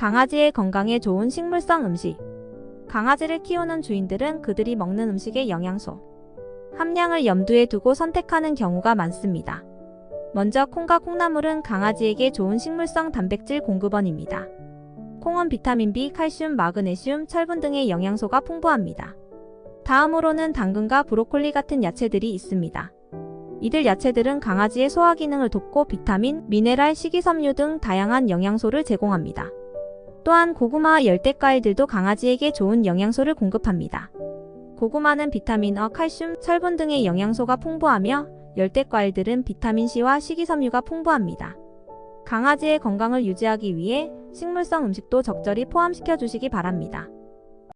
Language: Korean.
강아지의 건강에 좋은 식물성 음식. 강아지를 키우는 주인들은 그들이 먹는 음식의 영양소 함량을 염두에 두고 선택하는 경우가 많습니다. 먼저 콩과 콩나물은 강아지에게 좋은 식물성 단백질 공급원입니다. 콩은 비타민 B, 칼슘, 마그네슘, 철분 등의 영양소가 풍부합니다. 다음으로는 당근과 브로콜리 같은 야채들이 있습니다. 이들 야채들은 강아지의 소화 기능을 돕고 비타민, 미네랄, 식이섬유 등 다양한 영양소를 제공합니다. 또한 고구마와 열대과일들도 강아지에게 좋은 영양소를 공급합니다. 고구마는 비타민 A, 칼슘, 철분 등의 영양소가 풍부하며 열대과일들은 비타민 C와 식이섬유가 풍부합니다. 강아지의 건강을 유지하기 위해 식물성 음식도 적절히 포함시켜 주시기 바랍니다.